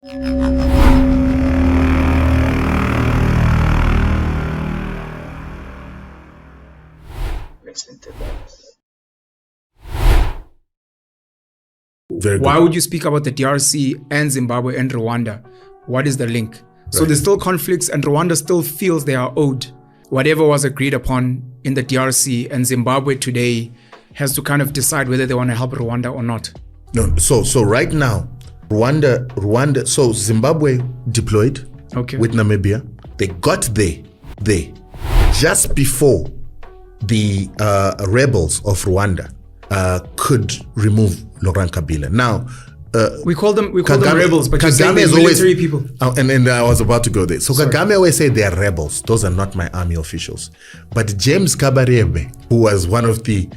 Why would you speak about the DRC and Zimbabwe and Rwanda? What is the link? Right. So there's still conflicts, and Rwanda still feels they are owed whatever was agreed upon in the DRC, and Zimbabwe today has to kind of decide whether they want to help Rwanda or not. No, so right now, Rwanda, so Zimbabwe deployed with Namibia. They got there just before the rebels of Rwanda could remove Laurent Kabila. Now, we call them rebels, but Kagame is military people. And I was about to go there. So Kagame always said they are rebels. Those are not my army officials. But James Kabarebe, who was one of the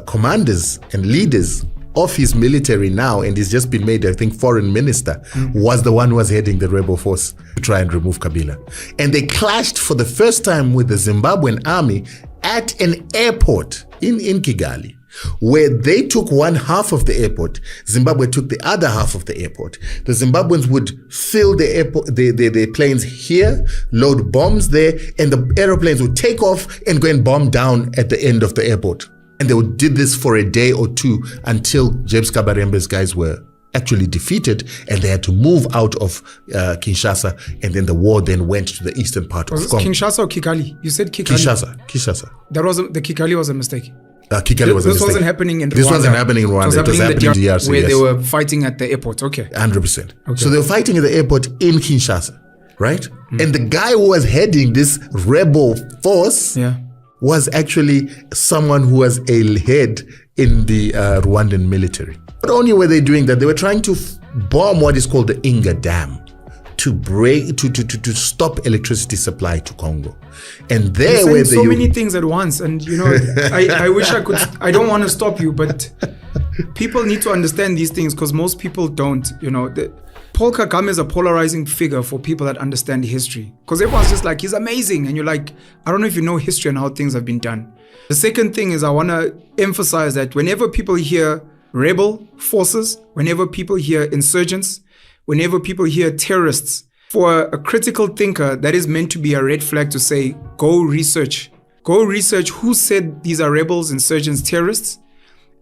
commanders and leaders of his military now, and he's just been made, I think, foreign minister, was the one who was heading the rebel force to try and remove Kabila. And they clashed for the first time with the Zimbabwean army at an airport in Kigali, where they took one half of the airport, Zimbabwe took the other half of the airport. The Zimbabweans would fill the airport, the planes here, load bombs there, and the aeroplanes would take off and go and bomb down at the end of the airport. And they did this for a day or two until James Kabarembe's guys were actually defeated, and they had to move out of Kinshasa, and then the war then went to the eastern part of Congo. Kinshasa or Kigali? You said Kigali. Kinshasa. The Kigali was a mistake. Kigali was a mistake. This wasn't happening in Rwanda. This wasn't happening in Rwanda. It was happening in the DRC, where they were fighting at the airport. Okay. 100%. Okay. So they were fighting at the airport in Kinshasa, right? And the guy who was heading this rebel force was actually someone who was a head in the Rwandan military. Not only were they doing that, they were trying to bomb what is called the Inga Dam to stop electricity supply to Congo. And there were so many things at once. And you know, I wish I could. I don't want to stop you, but people need to understand these things, because most people don't. You know, Paul Kagame is a polarizing figure for people that understand history, because everyone's just like, he's amazing, and you're like, I don't know if you know history and how things have been done. The second thing is, I want to emphasize that whenever people hear rebel forces, whenever people hear insurgents, whenever people hear terrorists, for a critical thinker, that is meant to be a red flag to say, go research who said these are rebels, insurgents, terrorists.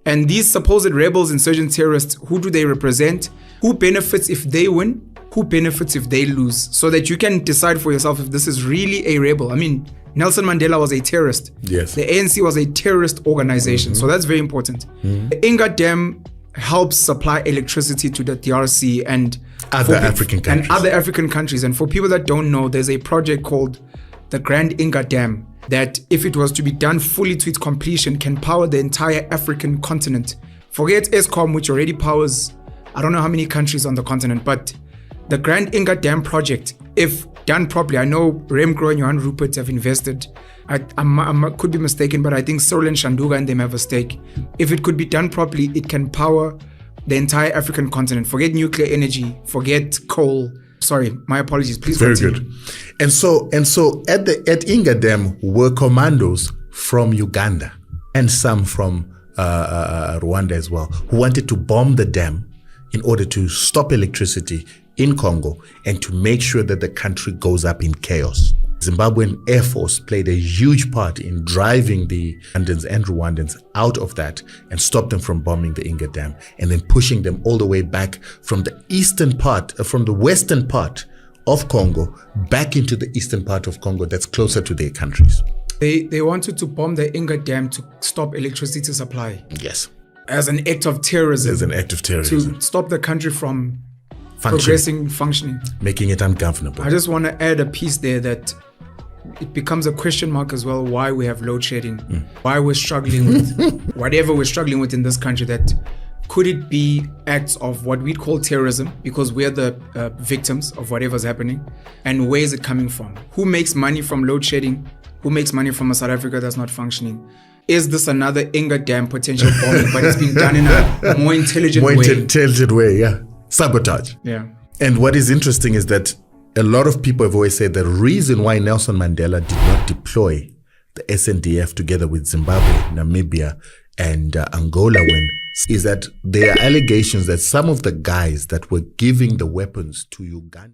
And these supposed rebels, insurgents, terrorists, who do they represent? Who benefits if they win? Who benefits if they lose? So that you can decide for yourself if this is really a rebel. I mean, Nelson Mandela was a terrorist. Yes. The ANC was a terrorist organization. So that's very important. The Inga Dam helps supply electricity to the DRC and other African countries. And for people that don't know, there's a project called the Grand Inga Dam that, if it was to be done fully to its completion, can power the entire African continent. Forget ESCOM, which already powers I don't know how many countries on the continent, but the Grand Inga Dam project, if done properly, I know Remgro and Johan Rupert have invested. I could be mistaken, but I think Cyril and Shanduga and them have a stake. If it could be done properly, it can power the entire African continent. Forget nuclear energy, forget coal. Sorry, my apologies. Please continue. Very good. And so at Inga Dam were commandos from Uganda and some from Rwanda as well, who wanted to bomb the dam in order to stop electricity in Congo and to make sure that the country goes up in chaos. Zimbabwean Air Force played a huge part in driving the Ugandans and Rwandans out of that and stop them from bombing the Inga Dam, and then pushing them all the way back from the western part of Congo back into the eastern part of Congo that's closer to their countries. They wanted to bomb the Inga Dam to stop electricity supply. Yes. As an act of terrorism. As an act of terrorism. To stop the country from functioning. Making it ungovernable. I just want to add a piece there that it becomes a question mark as well, why we have load shedding, why we're struggling with whatever we're struggling with in this country. That could it be acts of what we call terrorism, because we're the victims of whatever's happening, and where is it coming from? Who makes money from load shedding? Who makes money from a South Africa that's not functioning? Is this another Inga Dam potential bombing, but it's been done in a more intelligent way? More intelligent way, yeah. Sabotage. Yeah. And what is interesting is that a lot of people have always said the reason why Nelson Mandela did not deploy the SNDF together with Zimbabwe, Namibia, and Angola when is that there are allegations that some of the guys that were giving the weapons to Uganda